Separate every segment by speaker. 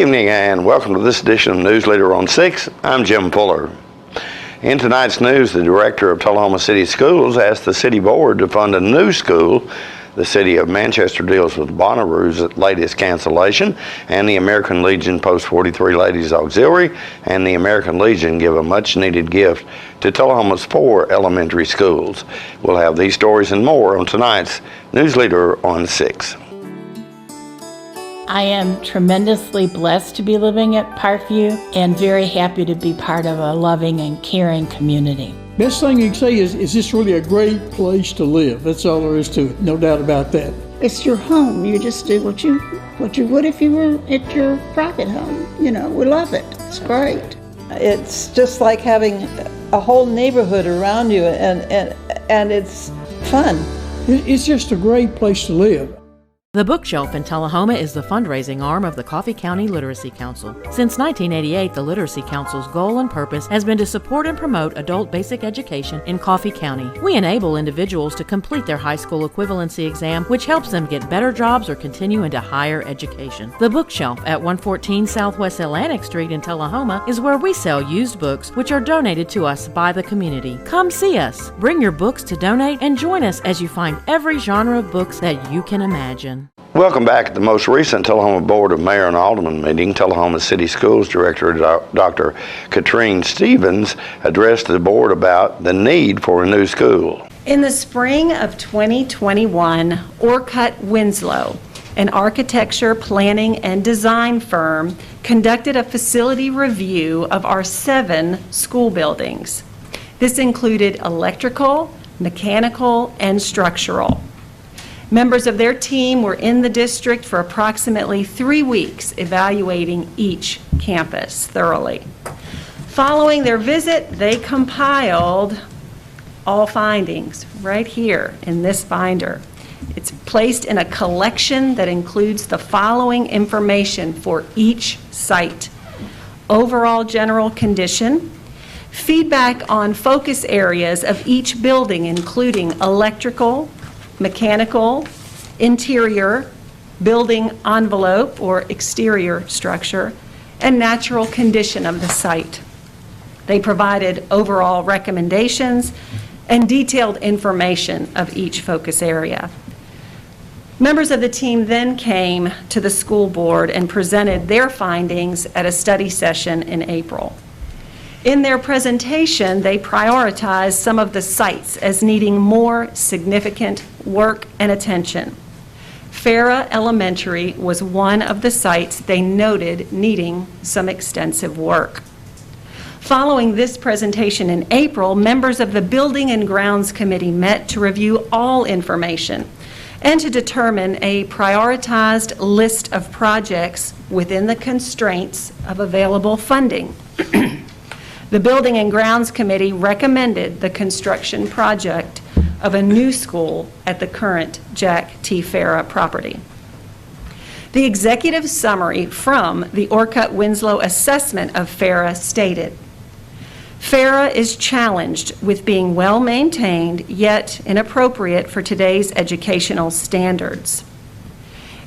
Speaker 1: evening and welcome to this edition of News Leader on 6. I'm Jim Fuller. In tonight's news, the director of Tullahoma City Schools asked the city board to fund a new school. The city of Manchester deals with Bonnaroo's latest cancellation, and the American Legion Post 43 Ladies Auxiliary and the American Legion give a much-needed gift to Tullahoma's 4 elementary schools. We'll have these stories and more on tonight's News Leader on 6.
Speaker 2: I am tremendously blessed to be living at Parkview and very happy to be part of a loving and caring community.
Speaker 3: Best thing you can say is this really a great place to live. That's all there is to it, no doubt about that.
Speaker 4: It's your home. You just do what you would if you were at your private home. You know, we love it. It's great.
Speaker 5: It's just like having a whole neighborhood around you, and it's fun.
Speaker 3: It's just a great place to live.
Speaker 6: The Bookshelf in Tullahoma is the fundraising arm of the Coffee County Literacy Council. Since 1988, the Literacy Council's goal and purpose has been to support and promote adult basic education in Coffee County. We enable individuals to complete their high school equivalency exam, which helps them get better jobs or continue into higher education. The Bookshelf at 114 Southwest Atlantic Street in Tullahoma is where we sell used books, which are donated to us by the community. Come see us, bring your books to donate, and join us as you find every genre of books that you can imagine.
Speaker 1: Welcome back. At the most recent Tullahoma Board of Mayor and Alderman meeting, Tullahoma City Schools Director Dr. Katrine Stevens addressed the board about the need for a new school.
Speaker 7: In the spring of 2021, Orcutt Winslow, an architecture, planning, and design firm, conducted a facility review of our 7 school buildings. This included electrical, mechanical, and structural. Members of their team were in the district for approximately 3 weeks evaluating each campus thoroughly. Following their visit, they compiled all findings right here in this binder. It's placed in a collection that includes the following information for each site: overall general condition, feedback on focus areas of each building, including electrical, mechanical, interior, building envelope or exterior structure, and natural condition of the site. They provided overall recommendations and detailed information of each focus area. Members of the team then came to the school board and presented their findings at a study session in April. In their presentation, they prioritized some of the sites as needing more significant work and attention. Pharaoh Elementary was one of the sites they noted needing some extensive work. Following this presentation in April, members of the Building and Grounds Committee met to review all information and to determine a prioritized list of projects within the constraints of available funding. The Building and Grounds Committee recommended the construction project of a new school at the current Jack T. Pharaoh property. The executive summary from the Orcutt Winslow assessment of Pharaoh stated, Pharaoh is challenged with being well maintained yet inappropriate for today's educational standards.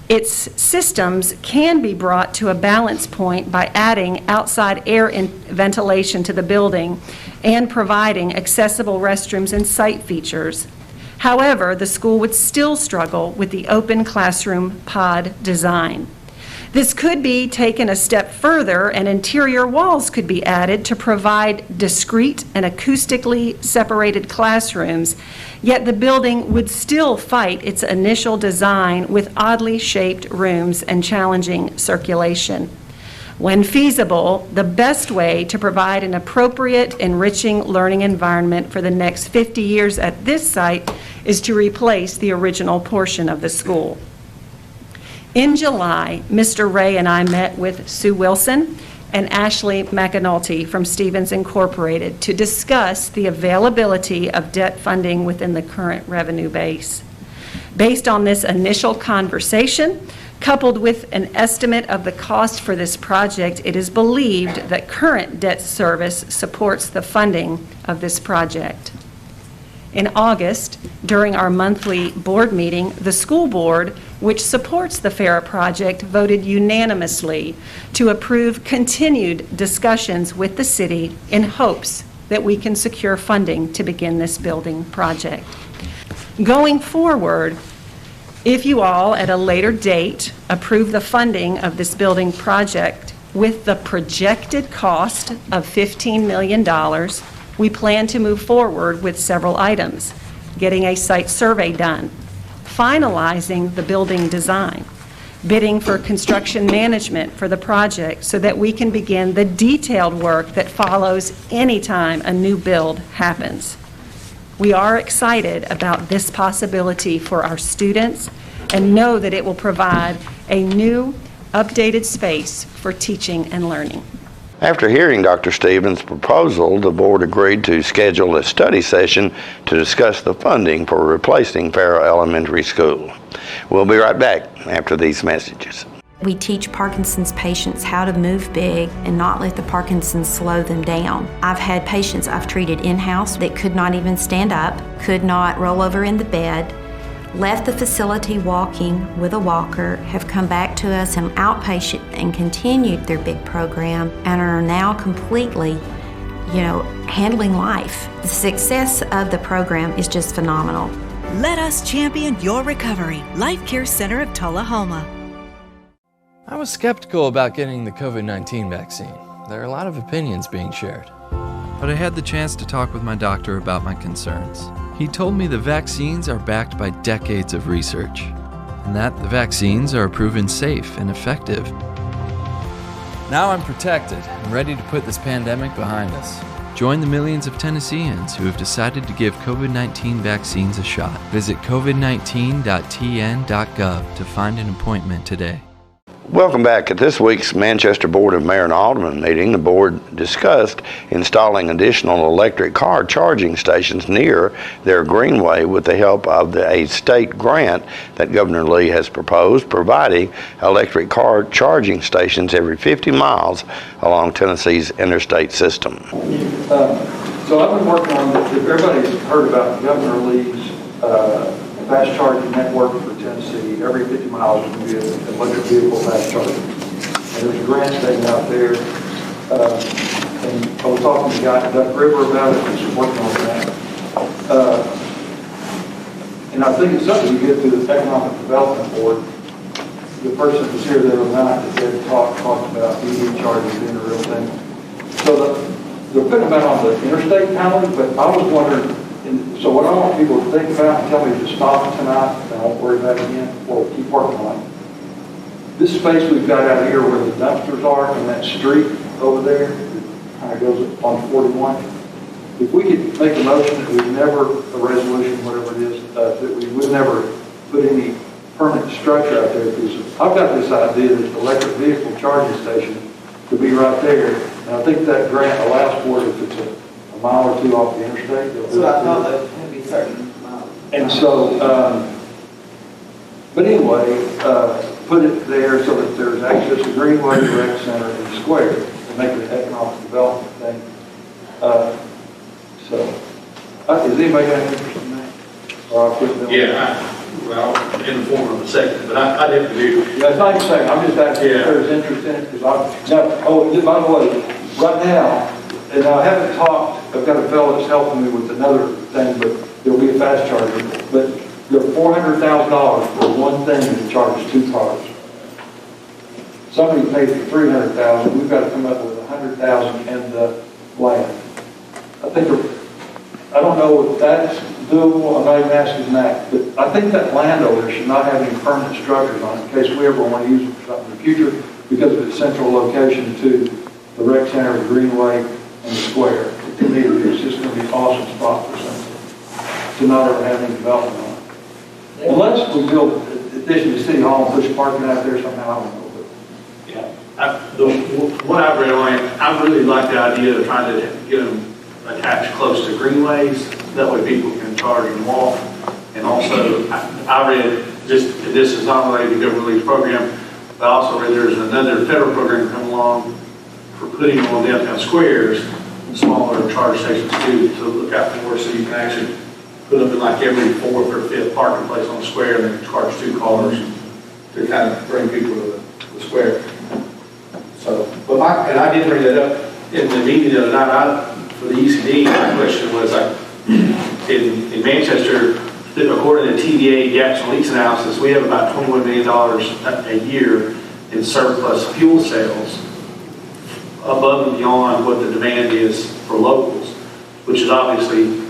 Speaker 7: Its systems can be brought to a balance point by adding outside air and ventilation to the building and providing accessible restrooms and site features. However, the school would still struggle with the open classroom pod design. This could be taken a step further, and interior walls could be added to provide discrete and acoustically separated classrooms, yet the building would still fight its initial design with oddly shaped rooms and challenging circulation. When feasible, the best way to provide an appropriate, enriching learning environment for the next 50 years at this site is to replace the original portion of the school. In July, Mr. Ray and I met with Sue Wilson and Ashley McAnulty from Stevens Incorporated to discuss the availability of debt funding within the current revenue base. Based on this initial conversation, coupled with an estimate of the cost for this project, it is believed that current debt service supports the funding of this project. In August, during our monthly board meeting, the school board which supports the Pharaoh project, voted unanimously to approve continued discussions with the city in hopes that we can secure funding to begin this building project. Going forward, if you all at a later date approve the funding of this building project with the projected cost of $15 million, we plan to move forward with several items: getting a site survey done, finalizing the building design, bidding for construction management for the project so that we can begin the detailed work that follows anytime a new build happens. We are excited about this possibility for our students and know that it will provide a new, updated space for teaching and learning.
Speaker 1: After hearing Dr. Stevens' proposal, the board agreed to schedule a study session to discuss the funding for replacing Pharaoh Elementary School. We'll be right back after these messages.
Speaker 8: We teach Parkinson's patients how to move big and not let the Parkinson's slow them down. I've had patients I've treated in-house that could not even stand up, could not roll over in the bed, left the facility walking with a walker, have come back to us in outpatient and continued their big program and are now completely, handling life. The success of the program is just phenomenal.
Speaker 9: Let us champion your recovery. Life Care Center of Tullahoma.
Speaker 10: I was skeptical about getting the COVID-19 vaccine. There are a lot of opinions being shared. But I had the chance to talk with my doctor about my concerns. He told me the vaccines are backed by decades of research, and that the vaccines are proven safe and effective. Now I'm protected and ready to put this pandemic behind us. Join the millions of Tennesseans who have decided to give COVID-19 vaccines a shot. Visit covid19.tn.gov to find an appointment today.
Speaker 1: Welcome back. At this week's Manchester Board of Mayor and Alderman meeting, the board discussed installing additional electric car charging stations near their greenway with the help of a state grant that Governor Lee has proposed, providing electric car charging stations every 50 miles along Tennessee's interstate system.
Speaker 11: So I've been working on this. Everybody's heard about Governor Lee's fast charging network for Tennessee. Every 50 miles is going to be an electric vehicle fast charging. And there's a grant statement out there. And I was talking to the guy at Duck River about it, who's working on that. And I think it's something you get through the Economic Development Board. The person that was here the other night that talked about EV charging being a real thing. So they're putting them out on the interstate panel, but I was wondering, so what I want people to think about and tell me to stop tonight, and I won't worry about it again, or keep working on it. This space we've got out here where the dumpsters are and that street over there, kind of goes on 41. If we could make a motion that we never, a resolution, whatever it is, that we would never put any permanent structure out there, because I've got this idea that the electric vehicle charging station could be right there, and I think that grant allows for it if it's a mile or two off the interstate.
Speaker 12: So I thought that would be certain miles.
Speaker 11: And so, but anyway, put it there so that there's access to Greenway, the Rec Center, and the Square, to make it an economic development thing. Is anybody got any interest in that? Or I'll quit them?
Speaker 13: Well, in the form of a second, but I definitely do.
Speaker 11: Yeah, it's not even saying, I'm just asking if there's interest in it, because by the way, right now, and I haven't talked, I've got a fellow that's helping me with another thing, but there'll be a fast charger. But they're $400,000 for one thing that charges 2 cars. Somebody paid for $300,000. We've got to come up with $100,000 in the land. I don't know if that's doable. I'm not even asking that, but I think that landowner should not have any permanent structures on it in case we ever want to use it for something in the future because of its central location to the Rec Center, the Greenway, and the Square. To me, it's just going to be an awesome spot for something to not ever have any development on it. Unless we build addition to City Hall and push parking out there somehow, I don't know.
Speaker 13: The one I've read on it, I really like the idea of trying to get them attached close to greenways. That way people can charge and walk. And also, I read, this is not related to Governor Lee's program, but I also read there's another federal program coming along for putting on downtown squares, smaller charge stations too, to look out for, so you can actually put them in like every 4th or 5th parking place on the square and then charge 2 cars. to kind of bring people to the square. So, and I did bring that up in the meeting the other night for the ECD. My question was, in Manchester, according to TVA gaps and leaks analysis, we have about $21 million a year in surplus fuel sales above and beyond what the demand is for locals, which is obviously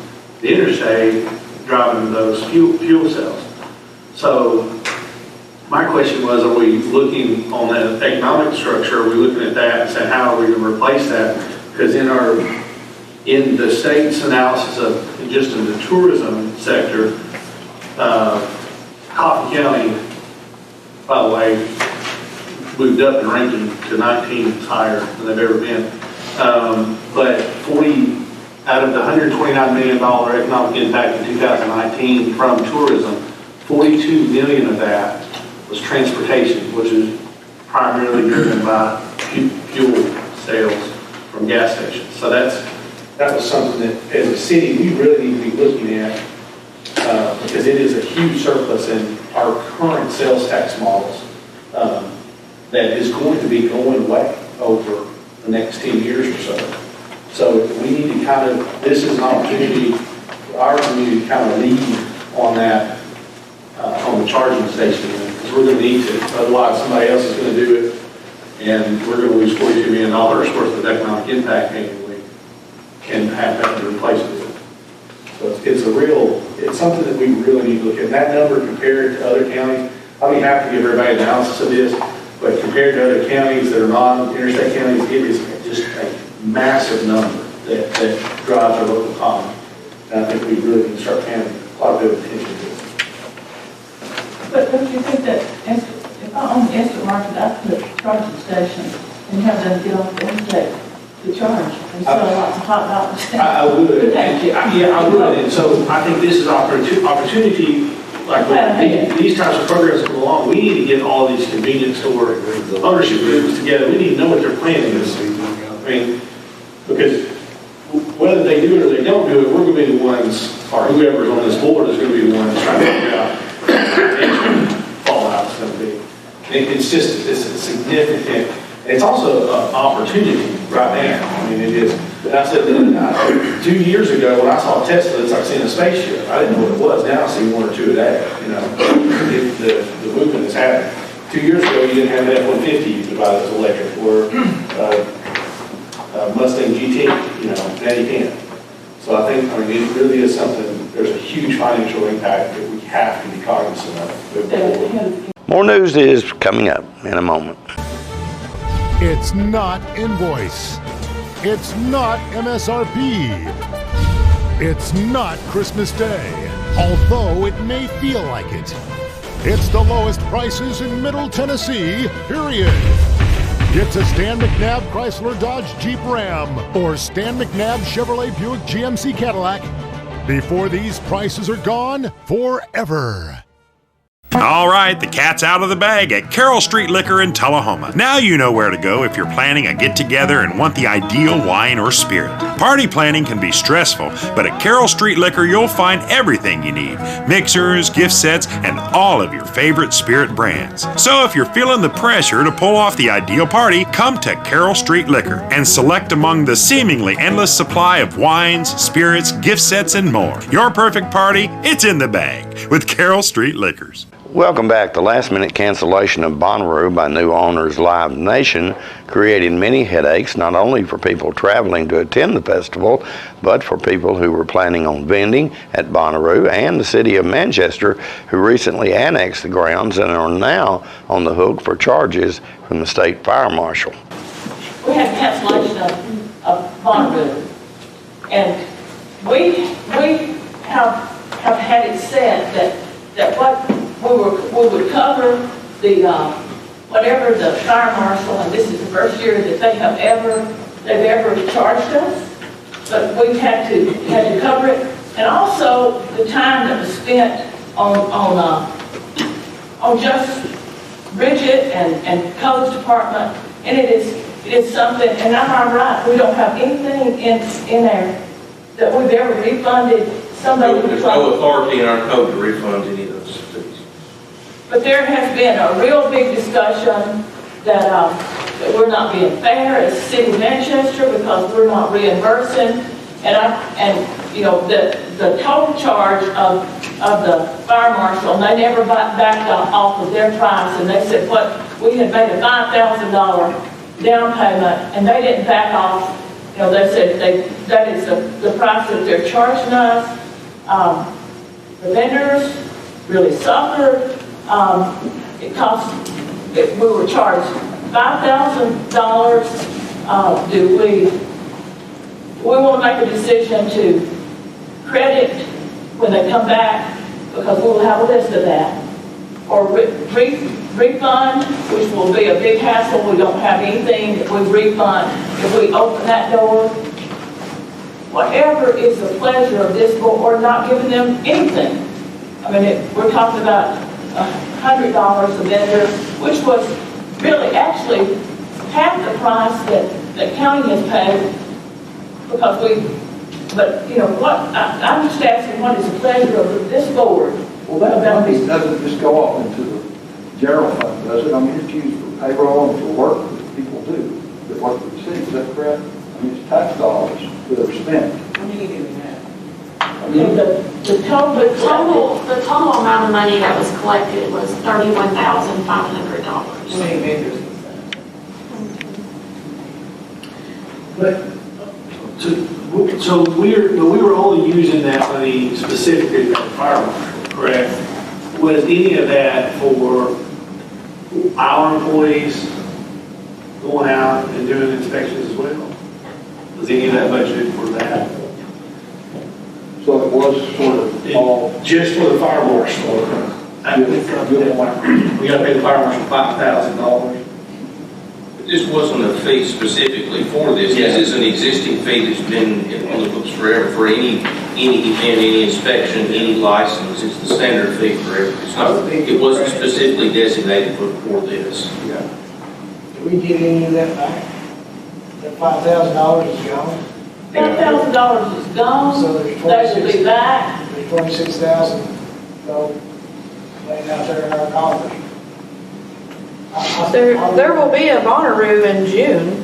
Speaker 13: the interstate driving those fuel cells. So my question was, are we looking on that economic structure, are we looking at that and saying, how are we going to replace that? Because in the state's analysis of just in the tourism sector, Coffee County, by the way, moved up in ranking to 19, higher than they've ever been. But 40 out of the $129 million economic impact in 2019 from tourism, 42 million of that was transportation, which is primarily driven by fuel sales from gas stations. So that was something that, as a city, we really need to be looking at because it is a huge surplus in our current sales tax models that is going to be going away over the next 10 years or so. So we need to kind of, this is an opportunity for our community to kind of lead on that, on the charging station, because we're going to need to. Otherwise, somebody else is going to do it, and we're going to lose $42 million worth of economic impact annually and have that to replace it with. So it's something that we really need to look at. And that number compared to other counties, I'll be happy to give everybody an analysis of this, but compared to other counties that are non-interstate counties, it is just a massive number that drives our local economy. And I think we really need to start paying quite a bit of attention to it.
Speaker 2: But don't you think that if I own the instant market, I put a charging station and have them get off the interstate to charge and sell lots of hot dogs?
Speaker 13: I would. I would. And so I think this is opportunity. Like when these types of programs come along, we need to get all these convenience store ownership groups together. We need to know what their plan is. I mean, because whether they do it or they don't do it, we're going to be the ones, or whoever's on this board is going to be the ones trying to figure out what the fallout is going to be. And it's a significant, it's also an opportunity right now. I mean, it is. And I said that 2 years ago when I saw Tesla, it's like seeing a spaceship. I didn't know what it was. Now I see one or two a day. You know, the movement is happening. 2 years ago, you didn't have an F-150 you could buy that's electric, or Mustang GT. You know, now you can. So I think, it really is something. There's a huge financial impact that we have to be cognizant of.
Speaker 1: More news is coming up in a moment.
Speaker 14: It's not invoice. It's not MSRP. It's not Christmas Day, although it may feel like it. It's the lowest prices in Middle Tennessee, period. It's a Stan McNabb Chrysler Dodge Jeep Ram or Stan McNabb Chevrolet Buick GMC Cadillac before these prices are gone forever.
Speaker 15: All right, the cat's out of the bag at Carroll Street Liquor in Tullahoma. Now you know where to go if you're planning a get-together and want the ideal wine or spirit. Party planning can be stressful, but at Carroll Street Liquor you'll find everything you need. Mixers, gift sets, and all of your favorite spirit brands. So if you're feeling the pressure to pull off the ideal party, come to Carroll Street Liquor and select among the seemingly endless supply of wines, spirits, gift sets, and more. Your perfect party, it's in the bag with Carroll Street Liquors.
Speaker 1: Welcome back. The last-minute cancellation of Bonnaroo by new owners Live Nation created many headaches, not only for people traveling to attend the festival, but for people who were planning on vending at Bonnaroo and the city of Manchester, who recently annexed the grounds and are now on the hook for charges from the state fire marshal.
Speaker 2: We had cancellation of Bonnaroo, and we have had it said that what we would cover the whatever the fire marshal, and this is the first year that they've ever charged us, but we've had to cover it, and also the time that was spent on just Bridget and codes department, and it is something. And I'm right, we don't have anything in there that we've ever refunded somebody.
Speaker 16: There's no authority in our code to refund any of those fees.
Speaker 2: But there has been a real big discussion that we're not being fair as City of Manchester because we're not reimbursing. And you know, the total charge of the fire marshal, and they never backed off of their price, and they said what we had made a $5,000 down payment, and they didn't back off. You know, they said that is the price that they're charging us. The vendors really suffered. It cost. We were charged $5,000. We want to make a decision to credit when they come back, because we will have a list of that, or refund, which will be a big hassle. We don't have anything that we refund if we open that door. Whatever is the pleasure of this board, or not giving them anything. I mean, we're talking about $100 a vendor, which was really actually half the price that county has paid, because but you know what, I'm just asking what is the pleasure of this board?
Speaker 11: Well, that money doesn't just go off into the general fund, does it? I mean, it's used for payroll and for work that people do, that work for the city, is that correct? I mean, it's tax dollars that are spent.
Speaker 2: What are you doing that? I mean, the
Speaker 16: total amount of money that was collected was $31,500.
Speaker 12: How many vendors was that?
Speaker 13: But, so we were only using that money specifically for the fire marshal, correct? Was any of that for our employees going out and doing inspections as well? Was any of that budgeted for that?
Speaker 11: So it was sort of all
Speaker 13: just for the fire marshal. We got to pay the fire marshal $5,000.
Speaker 17: This wasn't a fee specifically for this.
Speaker 13: Yeah.
Speaker 17: This is an existing fee that's been on the books forever for any event, any inspection, any license. It's the standard fee for everything. It's not, it wasn't specifically designated for this.
Speaker 11: Yeah.
Speaker 12: Did we get any of that back? That $5,000 is gone?
Speaker 2: $5,000 is gone.
Speaker 12: So there's
Speaker 2: They will be back.
Speaker 12: There's $26,000 laying out there in our coffers.
Speaker 18: There will be a Bonnaroo in June,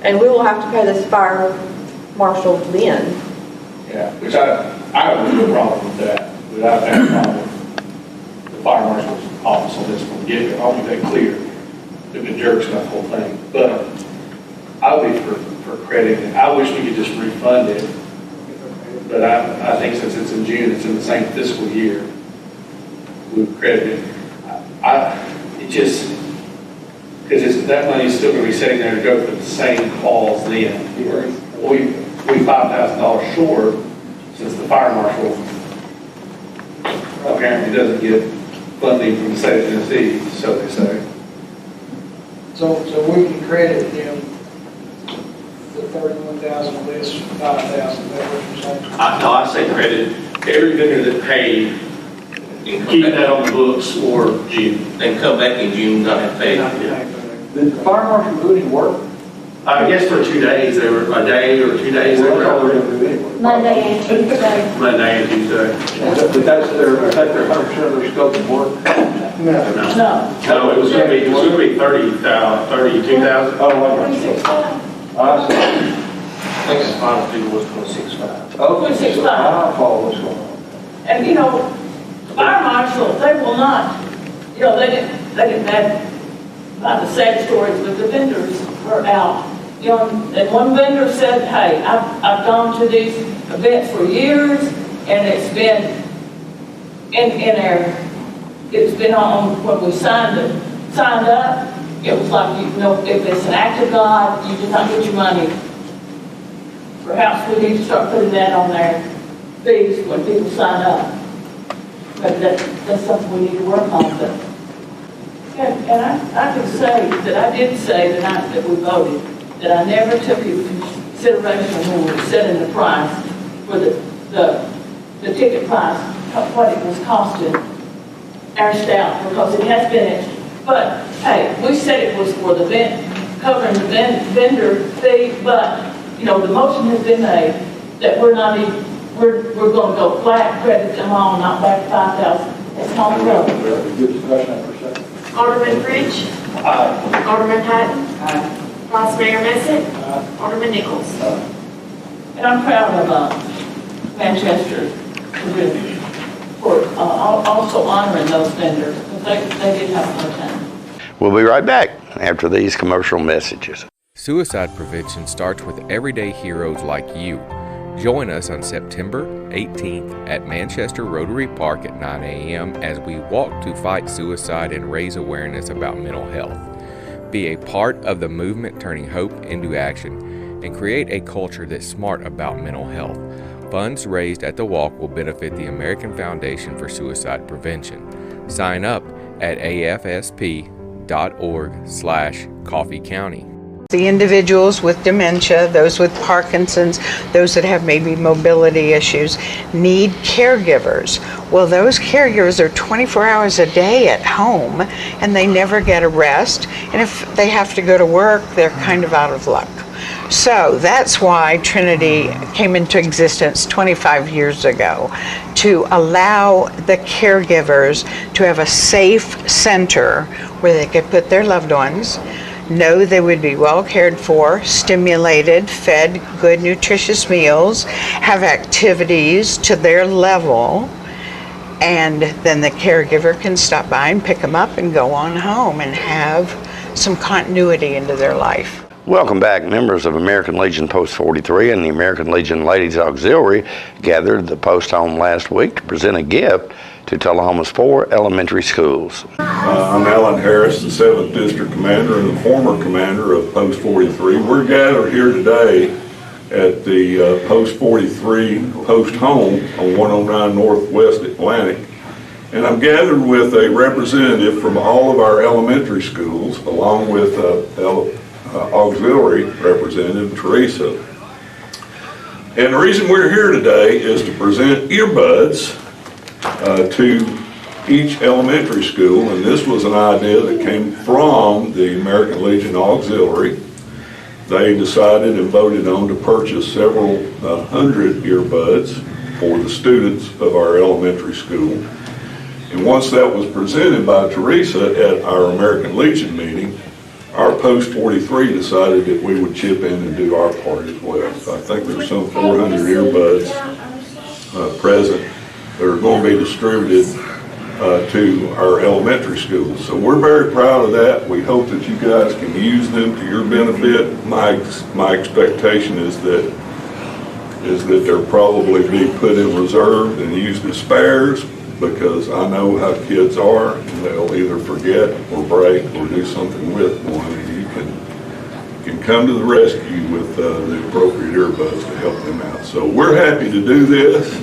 Speaker 18: and we will have to pay this fire marshal then.
Speaker 19: Yeah, which I have no problem with that. Without that problem, the fire marshal's office on this one, get I'll be that clear. They've been jerks about the whole thing, but I'll be for crediting. I wish we could just refund it, but I think since it's in June, it's in the same fiscal year, we credit it. It just, because that money is still going to be sitting there to go for the same calls then. We $5,000 short since the fire marshal apparently doesn't get funding from the state of Tennessee, so they say.
Speaker 12: So we can credit them the $31,000 less $5,000. Is that what you're saying?
Speaker 13: No, I say credit every vendor that paid. Keep that on the books for June.
Speaker 17: And come back in June, not have paid.
Speaker 11: Did the fire marshal do any work?
Speaker 13: I guess for 2 days, they were a day or 2 days. They were out there.
Speaker 16: Monday and Tuesday.
Speaker 13: Monday and Tuesday.
Speaker 11: But that's their 100% of their scope of work?
Speaker 13: No, it was going to be 32,000.
Speaker 11: Oh, I see.
Speaker 17: I think the final figure was 26,500.
Speaker 11: Okay,
Speaker 2: 26,500.
Speaker 11: I follow what's going on.
Speaker 2: And you know, fire marshal, they will not, you know, they didn't have about the sad stories, but the vendors were out. You know, and one vendor said, hey, I've gone to these events for years, and it's been it's been on when we signed up. It was like, you know, if it's an act of God, you do not get your money. Perhaps we need to start putting that on their fees when people sign up. But that's something we need to work on. But, and I can say that I did say the night that we voted that I never took into consideration when we were setting the price for the ticket price, what it was costing our staff, because it has been extra. But hey, we said it was for the covering the vendor fee, but you know, the motion has been made that we're going to go flat credit them all, not back $5,000. Let's call the roll.
Speaker 11: Good discussion after a second.
Speaker 16: Alderman French. Alderman Patton. Vice Mayor Messick. Alderman Nichols.
Speaker 2: And I'm proud of Manchester for also honoring those vendors, because they did have a hard time.
Speaker 1: We'll be right back after these commercial messages.
Speaker 20: Suicide prevention starts with everyday heroes like you. Join us on September 18th at Manchester Rotary Park at 9 a.m. as we walk to fight suicide and raise awareness about mental health. Be a part of the movement turning hope into action and create a culture that's smart about mental health. Funds raised at the walk will benefit the American Foundation for Suicide Prevention. Sign up at afsp.org/Coffee County.
Speaker 21: The individuals with dementia, those with Parkinson's, those that have maybe mobility issues, need caregivers. Well, those caregivers are 24 hours a day at home, and they never get a rest. And if they have to go to work, they're kind of out of luck. So that's why Trinity came into existence 25 years ago, to allow the caregivers to have a safe center where they could put their loved ones, know they would be well cared for, stimulated, fed good nutritious meals, have activities to their level, and then the caregiver can stop by and pick them up and go on home and have some continuity into their life.
Speaker 1: Welcome back. Members of American Legion Post 43 and the American Legion Ladies Auxiliary gathered at the post home last week to present a gift to Tullahoma's 4 elementary schools.
Speaker 22: I'm Alan Harris, the 7th District Commander and the former commander of Post 43. We're gathered here today at the Post 43 Post Home on 109 Northwest Atlantic. And I'm gathered with a representative from all of our elementary schools, along with auxiliary representative, Teresa. And the reason we're here today is to present earbuds to each elementary school, and this was an idea that came from the American Legion Auxiliary. They decided and voted on to purchase several hundred earbuds for the students of our elementary school. And once that was presented by Teresa at our American Legion meeting, our Post 43 decided that we would chip in and do our part as well. So I think there's some 400 earbuds present that are going to be distributed to our elementary schools. So we're very proud of that. We hope that you guys can use them to your benefit. My expectation is that they'll probably be put in reserve and used as spares, because I know how kids are, and they'll either forget or break or do something with one, and you can come to the rescue with the appropriate earbuds to help them out. So we're happy to do this,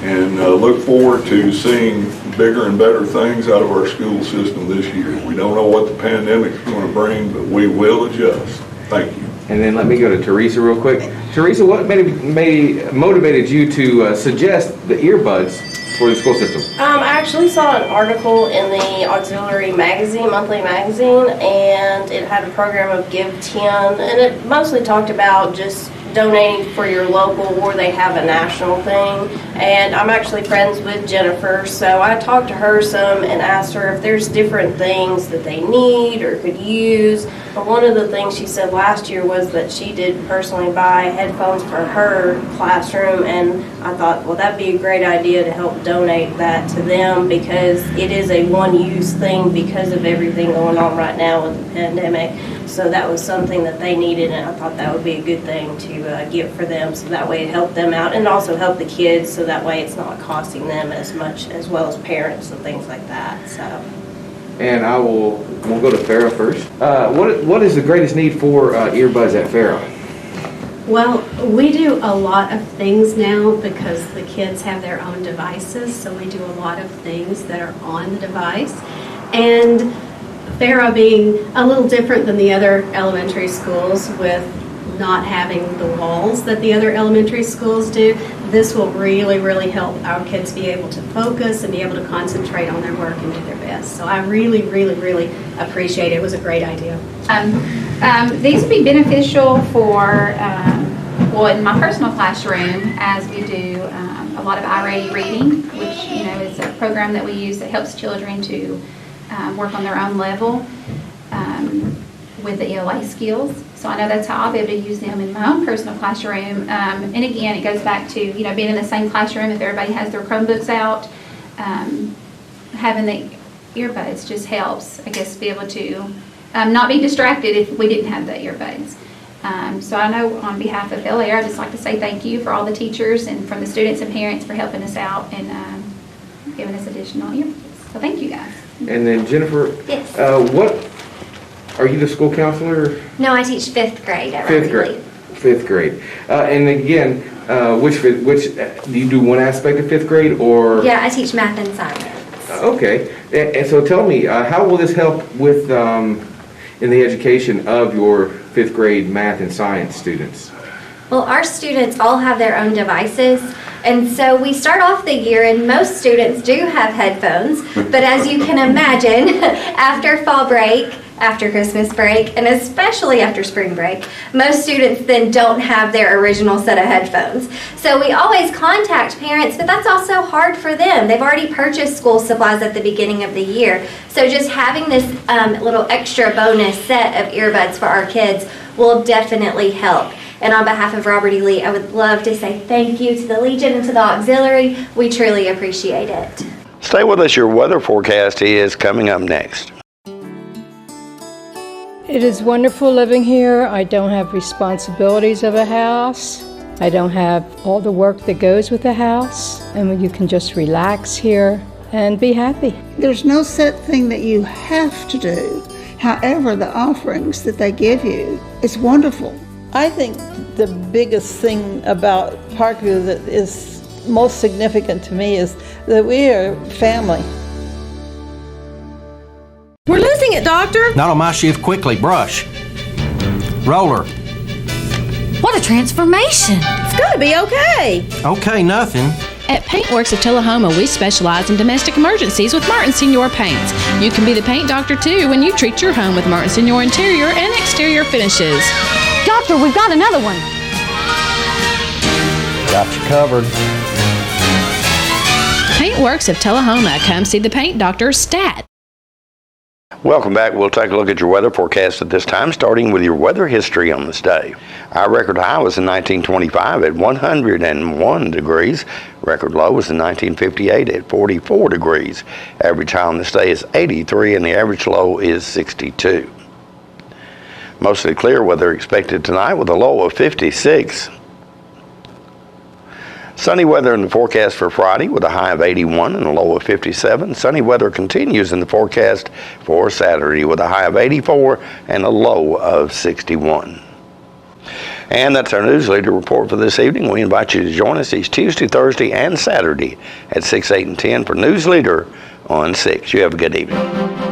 Speaker 22: and look forward to seeing bigger and better things out of our school system this year. We don't know what the pandemic's going to bring, but we will adjust. Thank you.
Speaker 23: And then let me go to Teresa real quick. Teresa, what motivated you to suggest the earbuds for the school system?
Speaker 24: I actually saw an article in the Auxiliary magazine, monthly magazine, and it had a program of Give 10, and it mostly talked about just donating for your local, or they have a national thing. And I'm actually friends with Jennifer, so I talked to her some and asked her if there's different things that they need or could use. And one of the things she said last year was that she did personally buy headphones for her classroom, and I thought, well, that'd be a great idea to help donate that to them, because it is a one-use thing because of everything going on right now with the pandemic. So that was something that they needed, and I thought that would be a good thing to get for them, so that way it helped them out and also help the kids, so that way it's not costing them as much, as well as parents and things like that. So.
Speaker 23: And we'll go to Pharaoh first. What is the greatest need for earbuds at Pharaoh?
Speaker 25: Well, we do a lot of things now because the kids have their own devices, so we do a lot of things that are on the device. And Pharaoh being a little different than the other elementary schools with not having the walls that the other elementary schools do, this will really, really help our kids be able to focus and be able to concentrate on their work and do their best. So I really, really, really appreciate it. It was a great idea.
Speaker 26: These would be beneficial for, well, in my personal classroom, as we do
Speaker 3: a lot of iReady reading, which is a program that we use that helps children to work on their own level with the ELA skills. So I know that's how I'll be able to use them in my own personal classroom. And again, it goes back to being in the same classroom. If everybody has their Chromebooks out, having the earbuds just helps, I guess, be able to not be distracted if we didn't have the earbuds. So I know on behalf of Bel Air, I'd just like to say thank you for all the teachers and from the students and parents for helping us out and giving us additional earbuds. So thank you guys.
Speaker 23: And then Jennifer,
Speaker 25: Yes.
Speaker 23: What are you the school counselor?
Speaker 25: No, I teach 5th grade at
Speaker 23: Fifth grade. 5th grade. And again, which do you do one aspect of 5th grade or?
Speaker 25: Yeah, I teach math and science.
Speaker 23: Okay. And so tell me, how will this help with in the education of your 5th grade math and science students?
Speaker 25: Well, our students all have their own devices, and so we start off the year, and most students do have headphones, but as you can imagine, after fall break, after Christmas break, and especially after spring break, most students then don't have their original set of headphones. So we always contact parents, but that's also hard for them. They've already purchased school supplies at the beginning of the year. So just having this little extra bonus set of earbuds for our kids will definitely help. And on behalf of Robert E. Lee, I would love to say thank you to the Legion and to the Auxiliary. We truly appreciate it.
Speaker 1: Stay with us. Your weather forecast is coming up next.
Speaker 4: It is wonderful living here. I don't have responsibilities of a house. I don't have all the work that goes with a house. And you can just relax here and be happy.
Speaker 5: There's no set thing that you have to do. However, the offerings that they give you, it's wonderful.
Speaker 6: I think the biggest thing about Parkview that is most significant to me is that we are family.
Speaker 7: We're losing it, Doctor.
Speaker 8: Not on my shift. Quickly, brush. Roller.
Speaker 7: What a transformation. It's going to be okay.
Speaker 8: Okay, nothing.
Speaker 27: At Paintworks of Tullahoma, we specialize in domestic emergencies with Martin Senior Paints. You can be the paint doctor too when you treat your home with Martin Senior interior and exterior finishes.
Speaker 7: Doctor, we've got another one.
Speaker 8: Got you covered.
Speaker 27: Paintworks of Tullahoma. Come see the paint doctor, Stat.
Speaker 1: Welcome back. We'll take a look at your weather forecast at this time, starting with your weather history on this day. Our record high was in 1925 at 101 degrees. Record low was in 1958 at 44 degrees. Average high on this day is 83 and the average low is 62. Mostly clear weather expected tonight with a low of 56. Sunny weather in the forecast for Friday with a high of 81 and a low of 57. Sunny weather continues in the forecast for Saturday with a high of 84 and a low of 61. And that's our news leader report for this evening. We invite you to join us each Tuesday, Thursday, and Saturday at 6, 8, and 10 for News Leader on 6. You have a good evening.